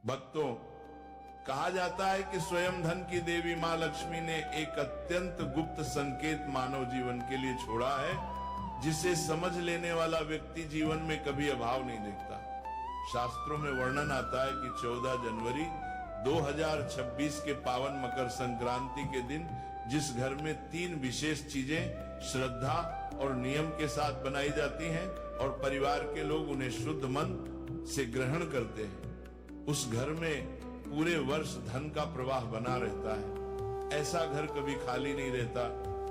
भक्तों, कहा जाता है कि स्वयं धन की देवी मां लक्ष्मी ने एक अत्यंत गुप्त संकेत मानव जीवन के लिए छोड़ा है, जिसे समझ लेने वाला व्यक्ति जीवन में कभी अभाव नहीं देखता। शास्त्रों में वर्णन आता है कि 14 जनवरी 2026 के पावन मकर संक्रांति के दिन जिस घर में 3 विशेष चीजें श्रद्धा और नियम के साथ बनाई जाती हैं और परिवार के लोग उन्हें शुद्ध मन से ग्रहण करते हैं, उस घर में पूरे वर्ष धन का प्रवाह बना रहता है। ऐसा घर कभी खाली नहीं रहता,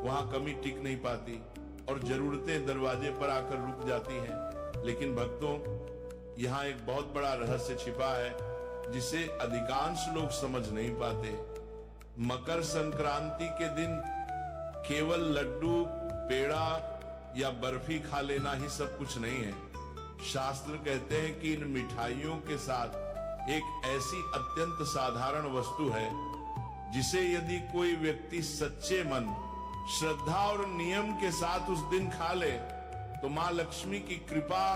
वहां कमी टिक नहीं पाती और जरूरतें दरवाजे पर आकर रुक जाती हैं। लेकिन भक्तों, यहाँ एक बहुत बड़ा रहस्य छिपा है जिसे अधिकांश लोग समझ नहीं पाते। मकर संक्रांति के दिन केवल लड्डू, पेड़ा या बर्फी खा लेना ही सब कुछ नहीं है। शास्त्र कहते हैं कि इन मिठाइयों के साथ एक ऐसी अत्यंत साधारण वस्तु है जिसे यदि कोई व्यक्ति सच्चे मन, श्रद्धा और नियम के साथ उस दिन खा ले तो मां लक्ष्मी की कृपा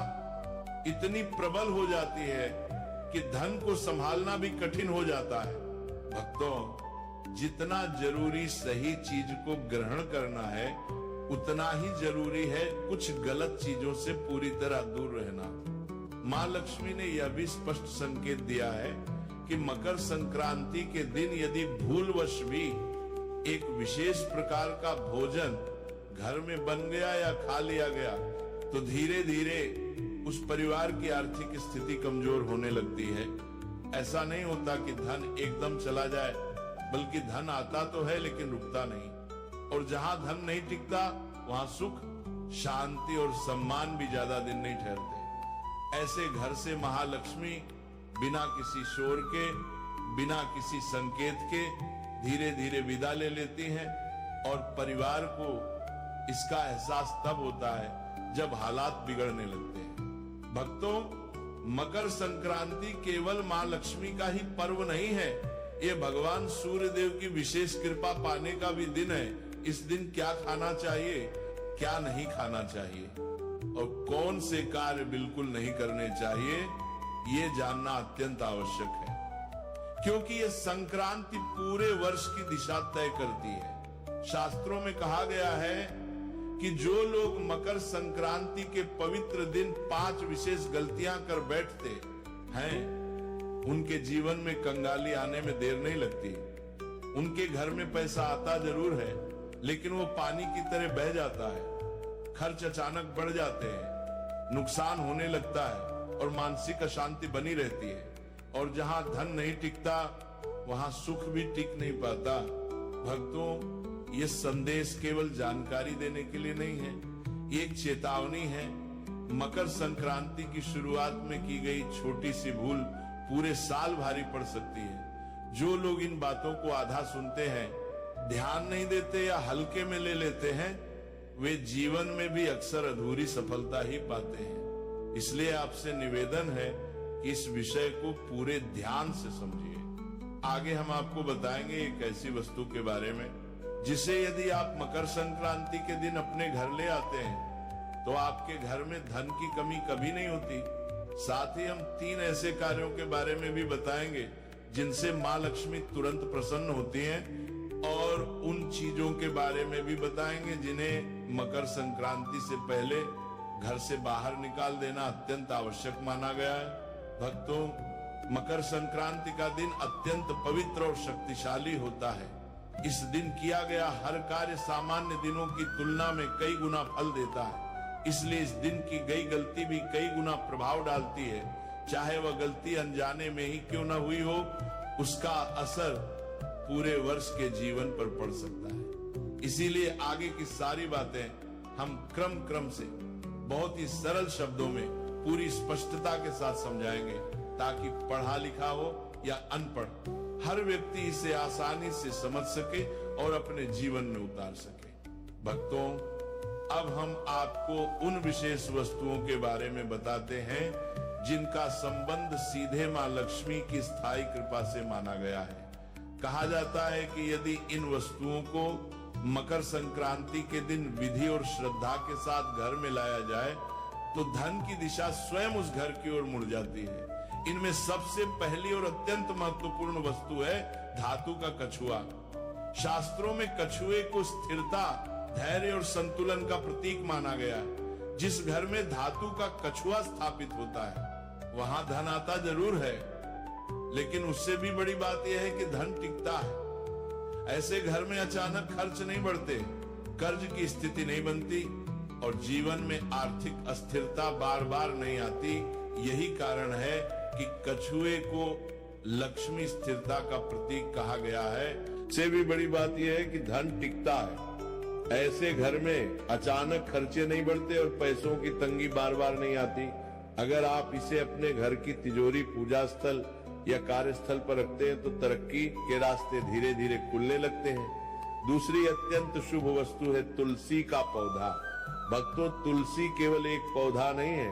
इतनी प्रबल हो जाती है कि धन को संभालना भी कठिन हो जाता है। भक्तों, जितना जरूरी सही चीज को ग्रहण करना है, उतना ही जरूरी है कुछ गलत चीजों से पूरी तरह दूर रहना। मां लक्ष्मी ने यह भी स्पष्ट संकेत दिया है कि मकर संक्रांति के दिन यदि भूलवश भी एक विशेष प्रकार का भोजन घर में बन गया या खा लिया गया तो धीरे धीरे उस परिवार की आर्थिक स्थिति कमजोर होने लगती है। ऐसा नहीं होता कि धन एकदम चला जाए, बल्कि धन आता तो है लेकिन रुकता नहीं। और जहां धन नहीं टिकता, वहां सुख, शांति और सम्मान भी ज्यादा दिन नहीं ठहरते। ऐसे घर से महालक्ष्मी बिना किसी शोर के, बिना किसी संकेत के धीरे धीरे विदा ले लेती हैं और परिवार को इसका एहसास तब होता है जब हालात बिगड़ने लगते हैं। भक्तों, मकर संक्रांति केवल मां लक्ष्मी का ही पर्व नहीं है, ये भगवान सूर्य देव की विशेष कृपा पाने का भी दिन है। इस दिन क्या खाना चाहिए, क्या नहीं खाना चाहिए और कौन से कार्य बिल्कुल नहीं करने चाहिए, ये जानना अत्यंत आवश्यक है, क्योंकि ये संक्रांति पूरे वर्ष की दिशा तय करती है। शास्त्रों में कहा गया है कि जो लोग मकर संक्रांति के पवित्र दिन 5 विशेष गलतियां कर बैठते हैं, उनके जीवन में कंगाली आने में देर नहीं लगती। उनके घर में पैसा आता जरूर है, लेकिन वो पानी की तरह बह जाता है। खर्च अचानक बढ़ जाते हैं, नुकसान होने लगता है और मानसिक अशांति बनी रहती है। और जहां धन नहीं टिकता, वहां सुख भी टिक नहीं पाता। भक्तों, ये संदेश केवल जानकारी देने के लिए नहीं है, ये एक चेतावनी है। मकर संक्रांति की शुरुआत में की गई छोटी सी भूल पूरे साल भारी पड़ सकती है। जो लोग इन बातों को आधा सुनते हैं, ध्यान नहीं देते या हल्के में ले लेते हैं, वे जीवन में भी अक्सर अधूरी सफलता ही पाते हैं। इसलिए आपसे निवेदन है कि इस विषय को पूरे ध्यान से समझिए। आगे हम आपको बताएंगे एक ऐसी वस्तु के बारे में जिसे यदि आप मकर संक्रांति के दिन अपने घर ले आते हैं तो आपके घर में धन की कमी कभी नहीं होती। साथ ही हम 3 ऐसे कार्यों के बारे में भी बताएंगे जिनसे मां लक्ष्मी तुरंत प्रसन्न होती हैं, और उन चीजों के बारे में भी बताएंगे जिन्हें मकर संक्रांति से पहले घर से बाहर निकाल देना अत्यंत आवश्यक माना गया है। भक्तों, मकर संक्रांति का दिन अत्यंत पवित्र और शक्तिशाली होता है। इस दिन किया गया हर कार्य सामान्य दिनों की तुलना में कई गुना फल देता है। इसलिए इस दिन की गई गलती भी कई गुना प्रभाव डालती है। चाहे वह गलती अनजाने में ही क्यों न हुई हो, उसका असर पूरे वर्ष के जीवन पर पड़ सकता है। इसीलिए आगे की सारी बातें हम क्रम से बहुत ही सरल शब्दों में पूरी स्पष्टता के साथ समझाएंगे, ताकि पढ़ा लिखा हो या अनपढ़ हर व्यक्ति इसे आसानी से समझ सके और अपने जीवन में उतार सके। भक्तों, अब हम आपको उन विशेष वस्तुओं के बारे में बताते हैं जिनका संबंध सीधे मां लक्ष्मी की स्थायी कृपा से माना गया है। कहा जाता है कि यदि इन वस्तुओं को मकर संक्रांति के दिन विधि और श्रद्धा के साथ घर में लाया जाए तो धन की दिशा स्वयं उस घर की ओर मुड़ जाती है। इनमें सबसे पहली और अत्यंत महत्वपूर्ण वस्तु है धातु का कछुआ। शास्त्रों में कछुए को स्थिरता, धैर्य और संतुलन का प्रतीक माना गया है। जिस घर में धातु का कछुआ स्थापित होता है वहां धन आता जरूर है, लेकिन उससे भी बड़ी बात यह है कि धन टिकता है। ऐसे घर में अचानक खर्च नहीं बढ़ते, कर्ज की स्थिति नहीं बनती और जीवन में आर्थिक अस्थिरता बार बार नहीं आती। यही कारण है कि कछुए को लक्ष्मी स्थिरता का प्रतीक कहा गया है। से भी बड़ी बात यह है कि धन टिकता है। ऐसे घर में अचानक खर्चे नहीं बढ़ते और पैसों की तंगी बार बार नहीं आती। अगर आप इसे अपने घर की तिजोरी, पूजा स्थल या कार्यस्थल पर रखते हैं तो तरक्की के रास्ते धीरे धीरे खुलने लगते हैं। दूसरी अत्यंत शुभ वस्तु है तुलसी का पौधा। भक्तों, तुलसी केवल एक पौधा नहीं है,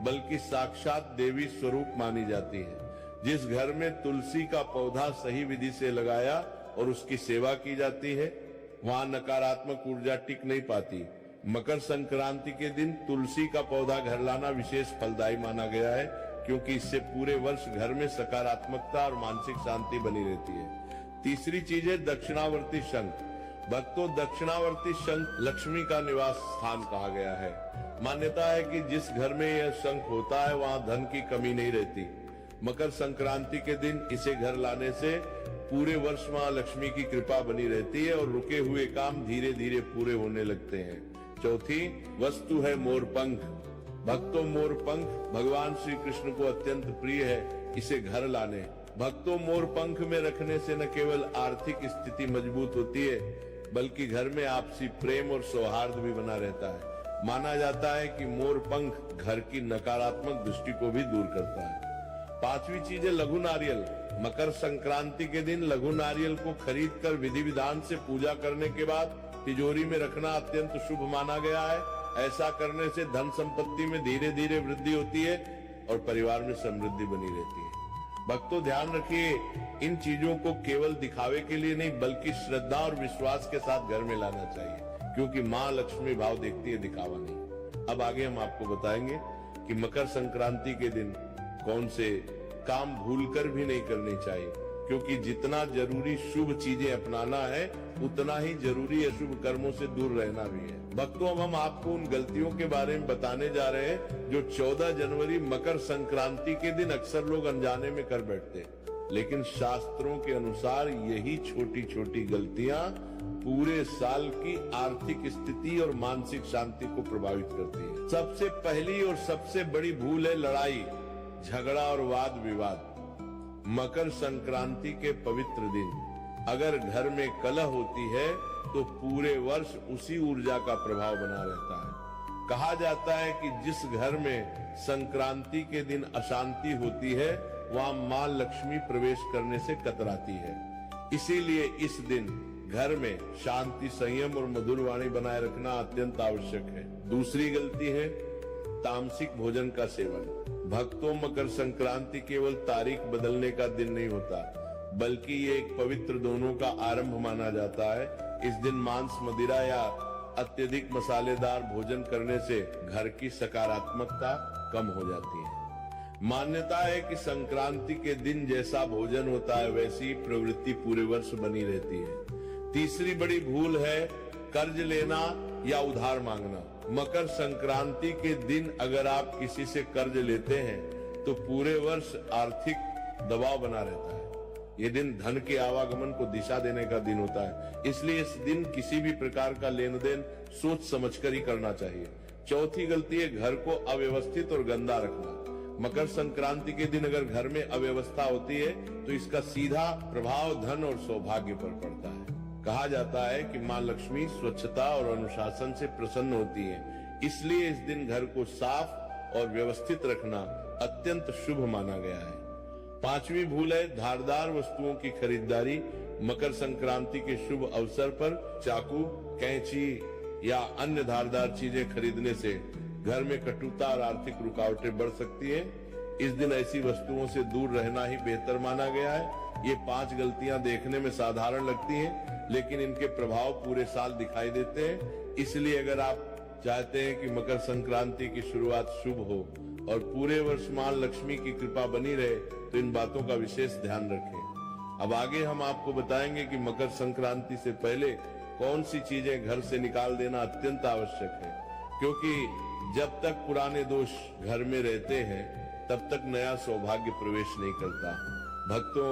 बल्कि साक्षात देवी स्वरूप मानी जाती है। जिस घर में तुलसी का पौधा सही विधि से लगाया और उसकी सेवा की जाती है, वहां नकारात्मक ऊर्जा टिक नहीं पाती। मकर संक्रांति के दिन तुलसी का पौधा घर लाना विशेष फलदायी माना गया है, क्योंकि इससे पूरे वर्ष घर में सकारात्मकता और मानसिक शांति बनी रहती है। तीसरी चीज है दक्षिणावर्ती शंख। भक्तों, दक्षिणावर्ती शंख लक्ष्मी का निवास स्थान कहा गया है। मान्यता है कि जिस घर में यह शंख होता है वहां धन की कमी नहीं रहती। मकर संक्रांति के दिन इसे घर लाने से पूरे वर्ष मां लक्ष्मी की कृपा बनी रहती है और रुके हुए काम धीरे धीरे पूरे होने लगते हैं। चौथी वस्तु है मोरपंख। भक्तों, मोरपंख भगवान श्री कृष्ण को अत्यंत प्रिय है। इसे घर लाने भक्तों मोरपंख में रखने से न केवल आर्थिक स्थिति मजबूत होती है, बल्कि घर में आपसी प्रेम और सौहार्द भी बना रहता है। माना जाता है कि मोरपंख घर की नकारात्मक दृष्टि को भी दूर करता है। पांचवी चीज है लघु नारियल। मकर संक्रांति के दिन लघु नारियल को खरीद कर विधि विधान से पूजा करने के बाद तिजोरी में रखना अत्यंत शुभ माना गया है। ऐसा करने से धन संपत्ति में धीरे धीरे वृद्धि होती है और परिवार में समृद्धि बनी रहती है। भक्तों, ध्यान रखिए, इन चीजों को केवल दिखावे के लिए नहीं, बल्कि श्रद्धा और विश्वास के साथ घर में लाना चाहिए, क्योंकि माँ लक्ष्मी भाव देखती है, दिखावा नहीं। अब आगे हम आपको बताएंगे कि मकर संक्रांति के दिन कौन से काम भूलकर भी नहीं करने चाहिए, क्योंकि जितना जरूरी शुभ चीजें अपनाना है उतना ही जरूरी अशुभ कर्मों से दूर रहना भी है। भक्तों, अब हम आपको उन गलतियों के बारे में बताने जा रहे हैं जो 14 जनवरी मकर संक्रांति के दिन अक्सर लोग अनजाने में कर बैठते हैं। लेकिन शास्त्रों के अनुसार यही छोटी छोटी गलतियां पूरे साल की आर्थिक स्थिति और मानसिक शांति को प्रभावित करती है। सबसे पहली और सबसे बड़ी भूल है लड़ाई, झगड़ा और वाद विवाद। मकर संक्रांति के पवित्र दिन अगर घर में कलह होती है तो पूरे वर्ष उसी ऊर्जा का प्रभाव बना रहता है। कहा जाता है कि जिस घर में संक्रांति के दिन अशांति होती है वहां मां लक्ष्मी प्रवेश करने से कतराती है। इसीलिए इस दिन घर में शांति, संयम और मधुर वाणी बनाए रखना अत्यंत आवश्यक है। दूसरी गलती है तामसिक भोजन का सेवन। भक्तों, मकर संक्रांति केवल तारीख बदलने का दिन नहीं होता, बल्कि ये एक पवित्र दोनों का आरंभ माना जाता है। इस दिन मांस, मदिरा या अत्यधिक मसालेदार भोजन करने से घर की सकारात्मकता कम हो जाती है। मान्यता है कि संक्रांति के दिन जैसा भोजन होता है वैसी प्रवृत्ति पूरे वर्ष बनी रहती है। तीसरी बड़ी भूल है कर्ज लेना या उधार मांगना। मकर संक्रांति के दिन अगर आप किसी से कर्ज लेते हैं तो पूरे वर्ष आर्थिक दबाव बना रहता है। ये दिन धन के आवागमन को दिशा देने का दिन होता है, इसलिए इस दिन किसी भी प्रकार का लेन देन सोच समझकर ही करना चाहिए। चौथी गलती है घर को अव्यवस्थित और गंदा रखना। मकर संक्रांति के दिन अगर घर में अव्यवस्था होती है तो इसका सीधा प्रभाव धन और सौभाग्य पर पड़ता है। कहा जाता है कि मां लक्ष्मी स्वच्छता और अनुशासन से प्रसन्न होती है, इसलिए इस दिन घर को साफ और व्यवस्थित रखना अत्यंत शुभ माना गया है। पांचवी भूल है धारदार वस्तुओं की खरीदारी। मकर संक्रांति के शुभ अवसर पर चाकू, कैंची या अन्य धारदार चीजें खरीदने से घर में कटुता और आर्थिक रुकावटें बढ़ सकती है। इस दिन ऐसी वस्तुओं से दूर रहना ही बेहतर माना गया है। ये 5 गलतियां देखने में साधारण लगती हैं, लेकिन इनके प्रभाव पूरे साल दिखाई देते हैं। इसलिए अगर आप चाहते हैं कि मकर संक्रांति की शुरुआत शुभ हो और पूरे वर्ष मां लक्ष्मी की कृपा बनी रहे, तो इन बातों का विशेष ध्यान रखें। अब आगे हम आपको बताएंगे कि मकर संक्रांति से पहले कौन सी चीजें घर से निकाल देना अत्यंत आवश्यक है, क्योंकि जब तक पुराने दोष घर में रहते हैं तब तक नया सौभाग्य प्रवेश नहीं करता। भक्तों,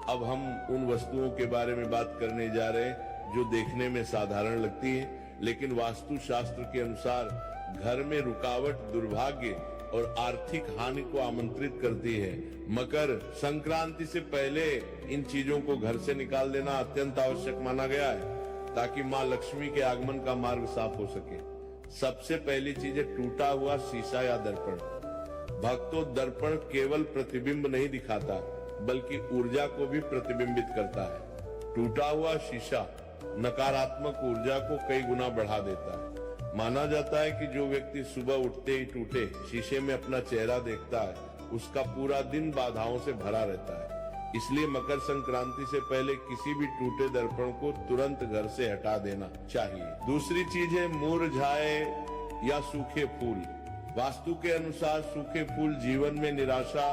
अब हम उन वस्तुओं के बारे में बात करने जा रहे हैं जो देखने में साधारण लगती है, लेकिन वास्तु शास्त्र के अनुसार घर में रुकावट, दुर्भाग्य और आर्थिक हानि को आमंत्रित करती है। मकर संक्रांति से पहले इन चीजों को घर से निकाल देना अत्यंत आवश्यक माना गया है, ताकि मां लक्ष्मी के आगमन का मार्ग साफ हो सके। सबसे पहली चीज है टूटा हुआ शीशा या दर्पण। भक्तों, दर्पण केवल प्रतिबिंब नहीं दिखाता, बल्कि ऊर्जा को भी प्रतिबिंबित करता है। टूटा हुआ शीशा नकारात्मक ऊर्जा को कई गुना बढ़ा देता है। माना जाता है कि जो व्यक्ति सुबह उठते ही टूटे शीशे में अपना चेहरा देखता है, उसका पूरा दिन बाधाओं से भरा रहता है। इसलिए मकर संक्रांति से पहले किसी भी टूटे दर्पण को तुरंत घर से हटा देना चाहिए। दूसरी चीज है मुरझाए या सूखे फूल। वास्तु के अनुसार सूखे फूल जीवन में निराशा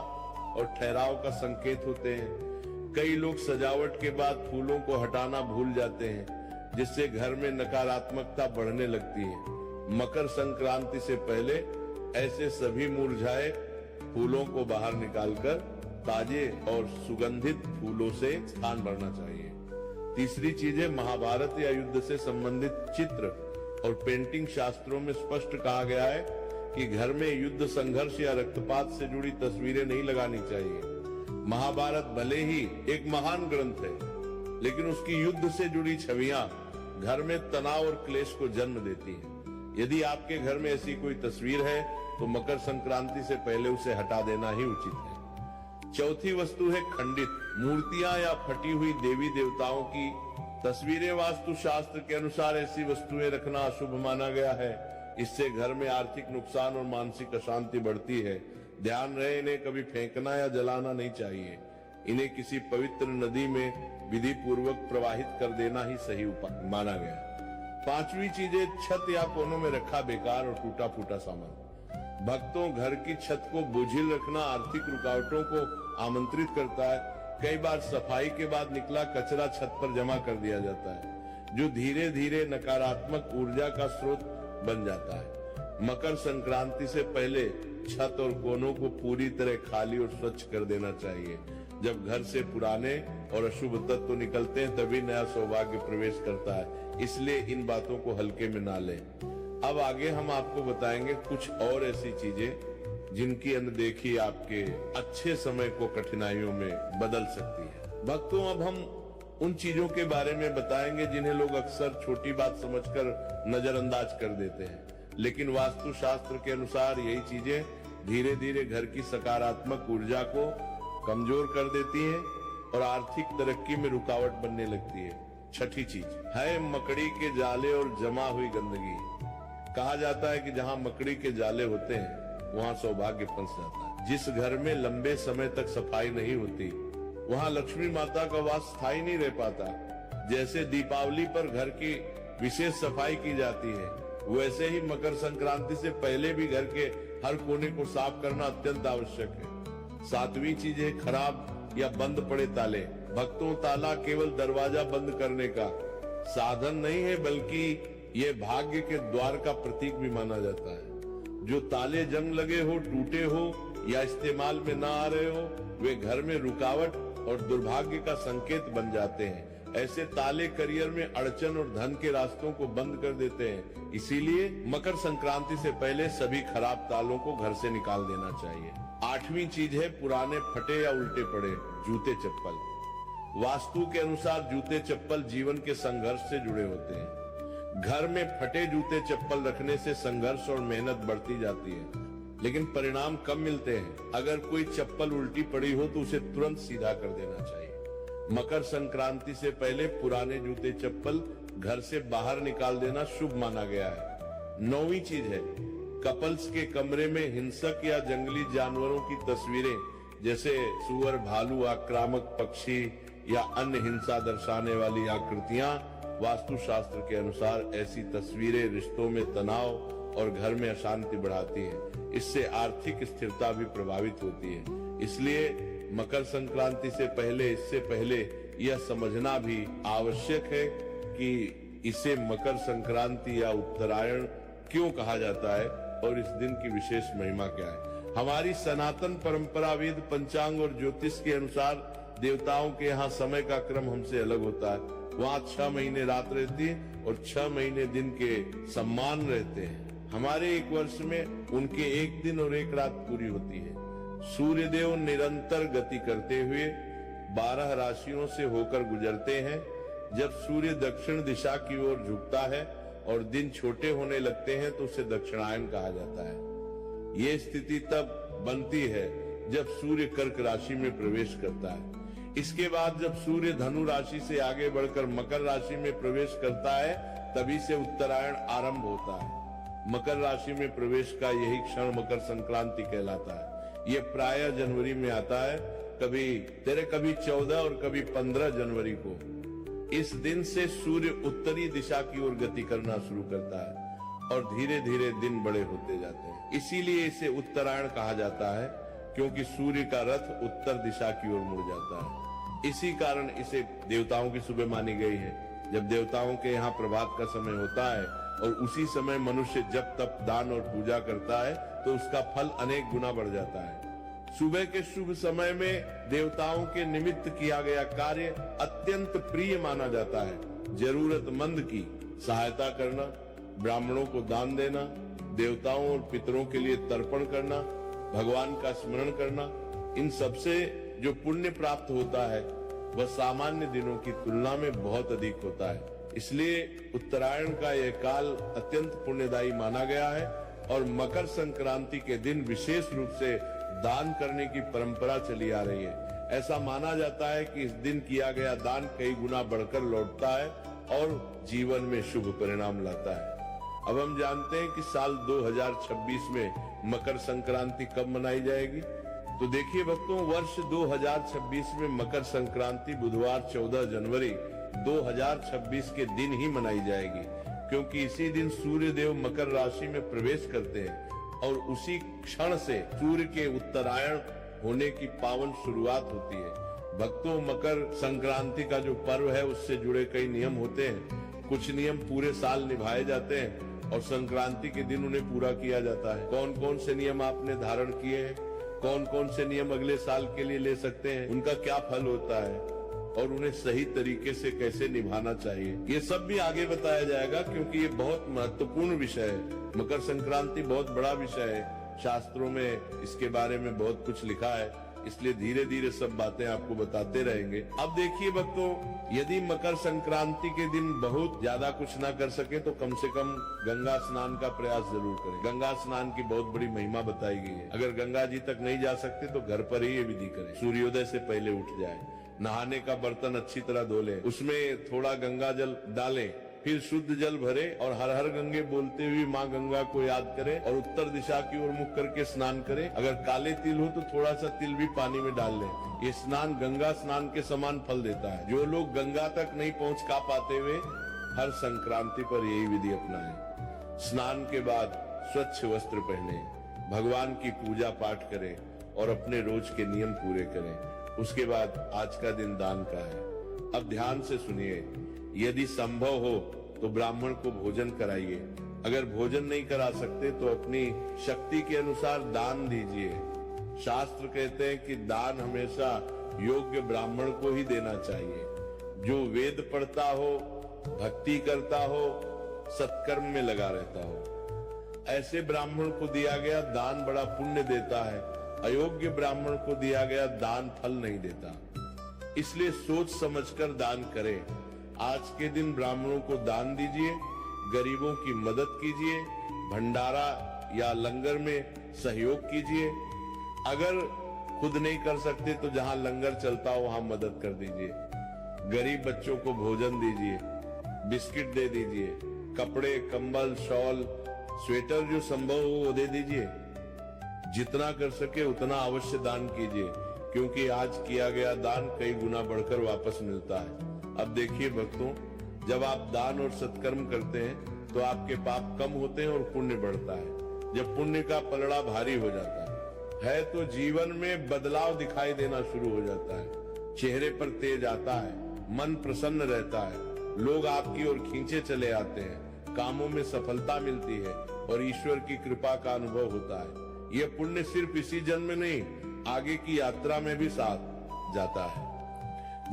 और ठहराव का संकेत होते हैं। कई लोग सजावट के बाद फूलों को हटाना भूल जाते हैं, जिससे घर में नकारात्मकता बढ़ने लगती है। मकर संक्रांति से पहले ऐसे सभी मुरझाए फूलों को बाहर निकालकर ताजे और सुगंधित फूलों से स्थान भरना चाहिए। तीसरी चीज है महाभारत या युद्ध से संबंधित चित्र और पेंटिंग शास्त्रों में स्पष्ट कहा गया है कि घर में युद्ध, संघर्ष या रक्तपात से जुड़ी तस्वीरें नहीं लगानी चाहिए। महाभारत भले ही एक महान ग्रंथ है, लेकिन उसकी युद्ध से जुड़ी छवियां घर में तनाव और क्लेश को जन्म देती हैं। यदि आपके घर में ऐसी कोई तस्वीर है तो मकर संक्रांति से पहले उसे हटा देना ही उचित है। चौथी वस्तु है खंडित मूर्तियां या फटी हुई देवी देवताओं की तस्वीरें। वास्तु शास्त्र के अनुसार ऐसी वस्तुएं रखना अशुभ माना गया है। इससे घर में आर्थिक नुकसान और मानसिक अशांति बढ़ती है। ध्यान रहे, इन्हें कभी फेंकना या जलाना नहीं चाहिए। इन्हें किसी पवित्र नदी में विधि पूर्वक प्रवाहित कर देना ही सही उपाय माना गया। पांचवी चीज है छत या कोनों में रखा बेकार और टूटा फूटा सामान। भक्तों, घर की छत को बोझिल रखना आर्थिक रुकावटों को आमंत्रित करता है। कई बार सफाई के बाद निकला कचरा छत पर जमा कर दिया जाता है, जो धीरे धीरे नकारात्मक ऊर्जा का स्रोत बन जाता है। मकर संक्रांति से पहले छत और कोनों को पूरी तरह खाली और स्वच्छ कर देना चाहिए। जब घर से पुराने और अशुभ तत्व निकलते हैं, तभी नया सौभाग्य प्रवेश करता है। इसलिए इन बातों को हल्के में ना लें। अब आगे हम आपको बताएंगे कुछ और ऐसी चीजें जिनकी अनदेखी आपके अच्छे समय को कठिनाइयों में बदल सकती है। भक्तों, अब हम उन चीजों के बारे में बताएंगे जिन्हें लोग अक्सर छोटी बात समझकर नजरअंदाज कर देते हैं, लेकिन वास्तु शास्त्र के अनुसार यही चीजें धीरे धीरे घर की सकारात्मक ऊर्जा को कमजोर कर देती हैं और आर्थिक तरक्की में रुकावट बनने लगती है। छठी चीज है मकड़ी के जाले और जमा हुई गंदगी। कहा जाता है कि जहां मकड़ी के जाले होते हैं वहां सौभाग्य फंस जाता है। जिस घर में लंबे समय तक सफाई नहीं होती, वहां लक्ष्मी माता का वास स्थायी नहीं रह पाता। जैसे दीपावली पर घर की विशेष सफाई की जाती है, वैसे ही मकर संक्रांति से पहले भी घर के हर कोने को साफ करना अत्यंत आवश्यक है। सातवीं चीज है खराब या बंद पड़े ताले। भक्तों, ताला केवल दरवाजा बंद करने का साधन नहीं है, बल्कि ये भाग्य के द्वार का प्रतीक भी माना जाता है। जो ताले जंग लगे हो, टूटे हो या इस्तेमाल में ना आ रहे हो, वे घर में रुकावट और दुर्भाग्य का संकेत बन जाते हैं। ऐसे ताले करियर में अड़चन और धन के रास्तों को बंद कर देते हैं। इसीलिए मकर संक्रांति से पहले सभी खराब तालों को घर से निकाल देना चाहिए। आठवीं चीज है पुराने फटे या उल्टे पड़े जूते चप्पल। वास्तु के अनुसार जूते चप्पल जीवन के संघर्ष से जुड़े होते हैं। घर में फटे जूते चप्पल रखने से संघर्ष और मेहनत बढ़ती जाती है, लेकिन परिणाम कम मिलते हैं। अगर कोई चप्पल उल्टी पड़ी हो तो उसे तुरंत सीधा कर देना चाहिए। मकर संक्रांति से पहले पुराने जूते चप्पल घर से बाहर निकाल देना शुभ माना गया है। नौवीं चीज है कपल्स के कमरे में हिंसक या जंगली जानवरों की तस्वीरें, जैसे सुअर, भालू, आक्रामक पक्षी या अन्य हिंसा दर्शाने वाली आकृतियां। वास्तु शास्त्र के अनुसार ऐसी तस्वीरें रिश्तों में तनाव और घर में अशांति बढ़ाती है। इससे आर्थिक स्थिरता भी प्रभावित होती है। इसलिए मकर संक्रांति से पहले, इससे पहले यह समझना भी आवश्यक है कि इसे मकर संक्रांति या उत्तरायण क्यों कहा जाता है और इस दिन की विशेष महिमा क्या है। हमारी सनातन परंपरा, वेद, पंचांग और ज्योतिष के अनुसार देवताओं के यहाँ समय का क्रम हमसे अलग होता है। वहाँ 6 महीने रात रहती है और 6 महीने दिन के सम्मान रहते हैं। हमारे एक वर्ष में उनके एक दिन और एक रात पूरी होती है। सूर्य देव निरंतर गति करते हुए 12 राशियों से होकर गुजरते हैं। जब सूर्य दक्षिण दिशा की ओर झुकता है और दिन छोटे होने लगते हैं तो उसे दक्षिणायन कहा जाता है। ये स्थिति तब बनती है जब सूर्य कर्क राशि में प्रवेश करता है। इसके बाद जब सूर्य धनु राशि से आगे बढ़कर मकर राशि में प्रवेश करता है, तभी से उत्तरायण आरंभ होता है। मकर राशि में प्रवेश का यही क्षण मकर संक्रांति कहलाता है। ये प्रायः जनवरी में आता है, कभी 14 और कभी 15 जनवरी को। इस दिन से सूर्य उत्तरी दिशा की ओर गति करना शुरू करता है और धीरे धीरे दिन बड़े होते जाते हैं। इसीलिए इसे उत्तरायण कहा जाता है, क्योंकि सूर्य का रथ उत्तर दिशा की ओर मुड़ जाता है। इसी कारण इसे देवताओं की सुबह मानी गई है। जब देवताओं के यहाँ प्रभात का समय होता है और उसी समय मनुष्य जप तप दान और पूजा करता है तो उसका फल अनेक गुना बढ़ जाता है। सुबह के शुभ समय में देवताओं के निमित्त किया गया कार्य अत्यंत प्रिय माना जाता है। जरूरतमंद की सहायता करना, ब्राह्मणों को दान देना, देवताओं और पितरों के लिए तर्पण करना, भगवान का स्मरण करना, इन सबसे जो पुण्य प्राप्त होता है वह सामान्य दिनों की तुलना में बहुत अधिक होता है। इसलिए उत्तरायण का यह काल अत्यंत पुण्यदायी माना गया है और मकर संक्रांति के दिन विशेष रूप से दान करने की परंपरा चली आ रही है। ऐसा माना जाता है कि इस दिन किया गया दान कई गुना बढ़कर लौटता है और जीवन में शुभ परिणाम लाता है। अब हम जानते हैं कि साल 2026 में मकर संक्रांति कब मनाई जाएगी। तो देखिए भक्तों, वर्ष 2026 में मकर संक्रांति बुधवार 14 जनवरी 2026 के दिन ही मनाई जाएगी, क्योंकि इसी दिन सूर्य देव मकर राशि में प्रवेश करते हैं और उसी क्षण से सूर्य के उत्तरायण होने की पावन शुरुआत होती है। भक्तों, मकर संक्रांति का जो पर्व है उससे जुड़े कई नियम होते हैं। कुछ नियम पूरे साल निभाए जाते हैं और संक्रांति के दिन उन्हें पूरा किया जाता है। कौन कौन से नियम आपने धारण किए हैं, कौन कौन से नियम अगले साल के लिए ले सकते हैं, उनका क्या फल होता है और उन्हें सही तरीके से कैसे निभाना चाहिए, ये सब भी आगे बताया जाएगा, क्योंकि ये बहुत महत्वपूर्ण विषय है। मकर संक्रांति बहुत बड़ा विषय है। शास्त्रों में इसके बारे में बहुत कुछ लिखा है, इसलिए धीरे धीरे सब बातें आपको बताते रहेंगे। अब देखिए भक्तों, यदि मकर संक्रांति के दिन बहुत ज्यादा कुछ ना कर सके तो कम से कम गंगा स्नान का प्रयास जरूर करें। गंगा स्नान की बहुत बड़ी महिमा बताई गई है। अगर गंगा जी तक नहीं जा सकते तो घर पर ही ये विधि करें। सूर्योदय से पहले उठ जाए, नहाने का बर्तन अच्छी तरह धो लें, उसमें थोड़ा गंगा जल डालें, फिर शुद्ध जल भरे और हर हर गंगे बोलते हुए माँ गंगा को याद करें और उत्तर दिशा की ओर मुख करके स्नान करें। अगर काले तिल हो तो थोड़ा सा तिल भी पानी में डाल लें। ये स्नान गंगा स्नान के समान फल देता है। जो लोग गंगा तक नहीं पहुँच पाते हुए हर संक्रांति पर यही विधि अपनाएं। स्नान के बाद स्वच्छ वस्त्र पहने, भगवान की पूजा पाठ करें और अपने रोज के नियम पूरे करें। उसके बाद आज का दिन दान का है। अब ध्यान से सुनिए, यदि संभव हो तो ब्राह्मण को भोजन कराइए। अगर भोजन नहीं करा सकते तो अपनी शक्ति के अनुसार दान दीजिए। शास्त्र कहते हैं कि दान हमेशा योग्य ब्राह्मण को ही देना चाहिए, जो वेद पढ़ता हो, भक्ति करता हो, सत्कर्म में लगा रहता हो। ऐसे ब्राह्मण को दिया गया दान बड़ा पुण्य देता है। अयोग्य ब्राह्मण को दिया गया दान फल नहीं देता। इसलिए सोच समझकर दान करें। आज के दिन ब्राह्मणों को दान दीजिए, गरीबों की मदद कीजिए, भंडारा या लंगर में सहयोग कीजिए। अगर खुद नहीं कर सकते तो जहां लंगर चलता हो वहां मदद कर दीजिए। गरीब बच्चों को भोजन दीजिए, बिस्किट दे दीजिए, कपड़े, कंबल, शॉल, स्वेटर जो संभव हो वो दे दीजिए। जितना कर सके उतना अवश्य दान कीजिए, क्योंकि आज किया गया दान कई गुना बढ़कर वापस मिलता है। अब देखिए भक्तों, जब आप दान और सत्कर्म करते हैं तो आपके पाप कम होते हैं और पुण्य बढ़ता है। जब पुण्य का पलड़ा भारी हो जाता है तो जीवन में बदलाव दिखाई देना शुरू हो जाता है। चेहरे पर तेज आता है, मन प्रसन्न रहता है, लोग आपकी ओर खींचे चले आते हैं, कामों में सफलता मिलती है और ईश्वर की कृपा का अनुभव होता है। यह पुण्य सिर्फ इसी जन्म में नहीं, आगे की यात्रा में भी साथ जाता है।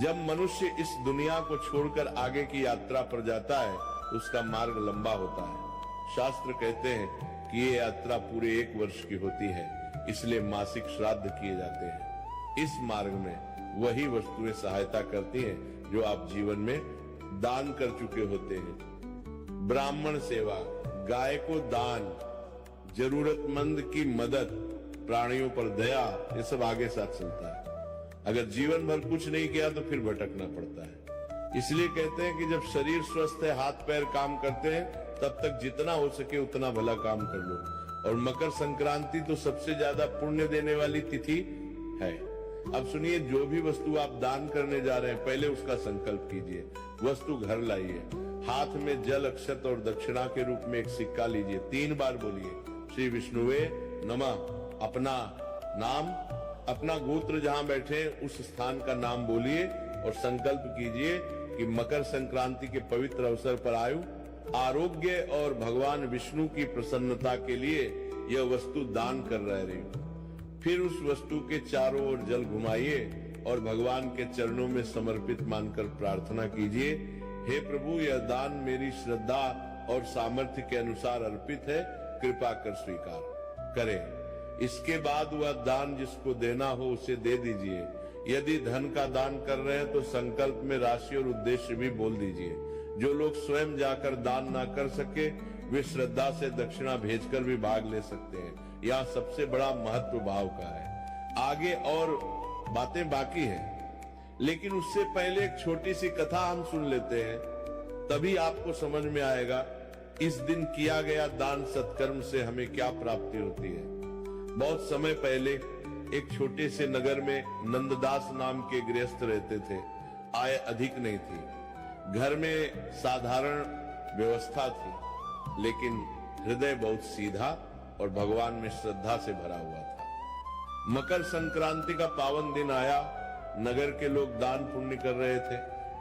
जब मनुष्य इस दुनिया को छोड़कर आगे की यात्रा पर जाता है, उसका मार्ग लंबा होता है। शास्त्र कहते हैं कि ये यात्रा पूरे 1 वर्ष की होती है, इसलिए मासिक श्राद्ध किए जाते हैं। इस मार्ग में वही वस्तुएं सहायता करती हैं जो आप जीवन में दान कर चुके होते हैं। ब्राह्मण सेवा, गाय को दान, जरूरतमंद की मदद, प्राणियों पर दया, ये सब आगे साथ चलता है। अगर जीवन भर कुछ नहीं किया तो फिर भटकना पड़ता है। इसलिए कहते हैं कि जब शरीर स्वस्थ है, हाथ पैर काम करते हैं, तब तक जितना हो सके उतना भला काम कर लो। और मकर संक्रांति तो सबसे ज्यादा पुण्य देने वाली तिथि है। अब सुनिए, जो भी वस्तु आप दान करने जा रहे हैं, पहले उसका संकल्प कीजिए। वस्तु घर लाइए, हाथ में जल, अक्षत और दक्षिणा के रूप में एक सिक्का लीजिए, 3 बार बोलिए श्री विष्णुवे नमः। अपना नाम, अपना गोत्र जहां बैठे उस स्थान का नाम बोलिए और संकल्प कीजिए कि मकर संक्रांति के पवित्र अवसर पर आयु, आरोग्य और भगवान विष्णु की प्रसन्नता के लिए यह वस्तु दान कर रहे हूं। फिर उस वस्तु के चारों ओर जल घुमाइए और भगवान के चरणों में समर्पित मानकर प्रार्थना कीजिए, हे प्रभु, यह दान मेरी श्रद्धा और सामर्थ्य के अनुसार अर्पित है, कृपा कर स्वीकार करें। इसके बाद वह दान जिसको देना हो उसे दे दीजिए। यदि धन का दान कर रहे हैं तो संकल्प में राशि और उद्देश्य भी बोल दीजिए। जो लोग स्वयं जाकर दान ना कर सके, वे श्रद्धा से दक्षिणा भेजकर भी भाग ले सकते हैं। यह सबसे बड़ा महत्व भाव का है। आगे और बातें बाकी हैं, लेकिन उससे पहले एक छोटी सी कथा हम सुन लेते हैं, तभी आपको समझ में आएगा इस दिन किया गया दान सत्कर्म से हमें क्या प्राप्ति होती है। बहुत समय पहले एक छोटे से नगर में नंददास नाम के गृहस्थ रहते थे। आय अधिक नहीं थी, घर में साधारण व्यवस्था थी, लेकिन हृदय बहुत सीधा और भगवान में श्रद्धा से भरा हुआ था। मकर संक्रांति का पावन दिन आया, नगर के लोग दान पुण्य कर रहे थे।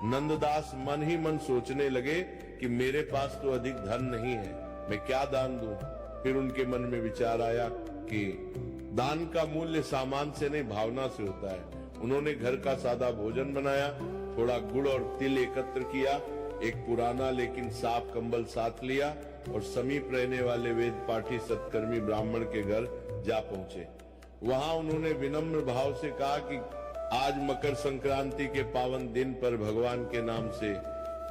नंददास मन ही मन सोचने लगे कि मेरे पास तो अधिक धन नहीं है, मैं क्या दान दूं। फिर उनके मन में विचार आया कि दान का मूल्य सामान से नहीं, भावना से होता है। उन्होंने घर का सादा भोजन बनाया, थोड़ा गुड़ और तिल एकत्र किया, एक पुराना लेकिन साफ कंबल साथ लिया और समीप रहने वाले वेद पाठी सत्कर्मी ब्राह्मण के घर जा पहुंचे। वहां उन्होंने विनम्र भाव से कहा कि आज मकर संक्रांति के पावन दिन पर भगवान के नाम से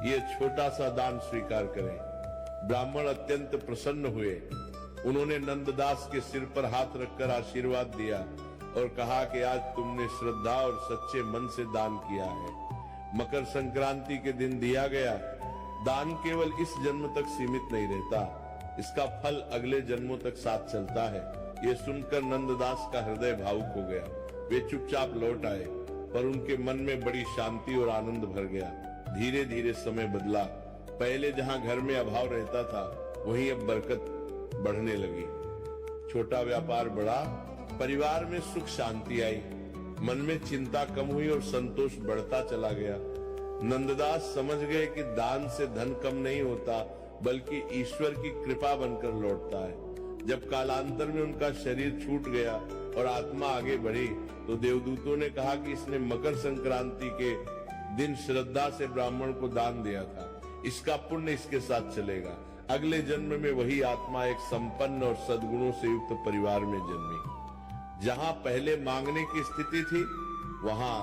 ये छोटा सा दान स्वीकार करें। ब्राह्मण अत्यंत प्रसन्न हुए। उन्होंने नंददास के सिर पर हाथ रखकर आशीर्वाद दिया और कहा कि आज तुमने श्रद्धा और सच्चे मन से दान किया है। मकर संक्रांति के दिन दिया गया दान केवल इस जन्म तक सीमित नहीं रहता, इसका फल अगले जन्मों तक साथ चलता है। ये सुनकर नंददास का हृदय भावुक हो गया। वे चुपचाप लौट आए, पर उनके मन में बड़ी शांति और आनंद भर गया। धीरे धीरे समय बदला। पहले जहां घर में अभाव रहता था, वहीं अब बरकत बढ़ने लगी। छोटा व्यापार बढ़ा, परिवार में सुख शांति आई, मन में चिंता कम हुई और संतोष बढ़ता चला गया। नंददास समझ गए कि दान से धन कम नहीं होता, बल्कि ईश्वर की कृपा बनकर लौटता है। जब कालांतर में उनका शरीर छूट गया और आत्मा आगे बढ़ी, तो देवदूतों ने कहा कि इसने मकर संक्रांति के दिन श्रद्धा से ब्राह्मण को दान दिया था, इसका पुण्य इसके साथ चलेगा। अगले जन्म में वही आत्मा एक संपन्न और सद्गुणों से युक्त परिवार में जन्मी। जहां पहले मांगने की स्थिति थी, वहां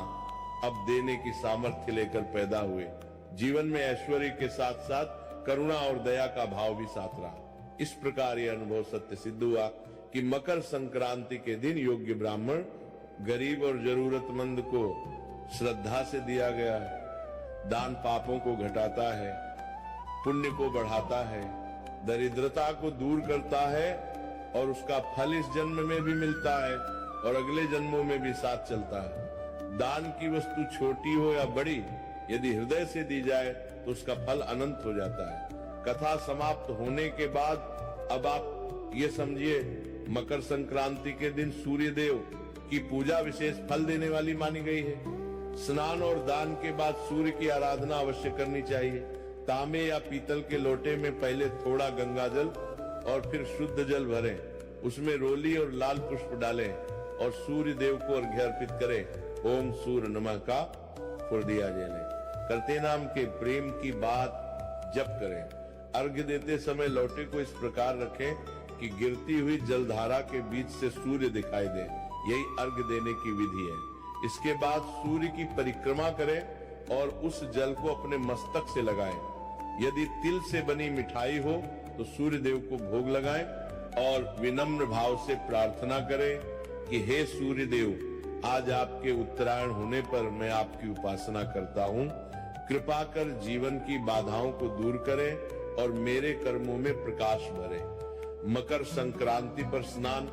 अब देने की सामर्थ्य लेकर पैदा हुए। जीवन में ऐश्वर्य के साथ साथ करुणा और दया का भाव भी साथ रहा। इस प्रकार यह अनुभव सत्य सिद्ध हुआ कि मकर संक्रांति के दिन योग्य ब्राह्मण गरीब और जरूरतमंद को श्रद्धा से दिया गया है। दान पापों को घटाता है, पुण्य को बढ़ाता है, दरिद्रता को दूर करता है और उसका फल इस जन्म में भी मिलता है और अगले जन्मों में भी साथ चलता है। दान की वस्तु छोटी हो या बड़ी, यदि हृदय से दी जाए तो उसका फल अनंत हो जाता है। कथा समाप्त होने के बाद अब आप ये समझिए, मकर संक्रांति के दिन सूर्य देव की पूजा विशेष फल देने वाली मानी गई है। स्नान और दान के बाद सूर्य की आराधना अवश्य करनी चाहिए। तांबे या पीतल के लोटे में पहले थोड़ा गंगा जल और फिर शुद्ध जल भरें, उसमें रोली और लाल पुष्प डालें और सूर्य देव को अर्घ्य अर्पित करें। ओम सूर्य नमः का फुर दिया जले। करते नाम के प्रेम की बात जप करें। अर्घ्य देते समय लोटे को इस प्रकार रखें कि गिरती हुई जलधारा के बीच से सूर्य दिखाई दे। यही अर्घ्य देने की विधि है। इसके बाद सूर्य की परिक्रमा करें और उस जल को अपने मस्तक से लगाएं। यदि तिल से बनी मिठाई हो तो सूर्य देव को भोग लगाएं और विनम्र भाव से प्रार्थना करें कि हे सूर्य देव, आज आपके उत्तरायण होने पर मैं आपकी उपासना करता हूँ। कृपा कर जीवन की बाधाओं को दूर करें और मेरे कर्मों में प्रकाश भरें। मकर संक्रांति पर स्नान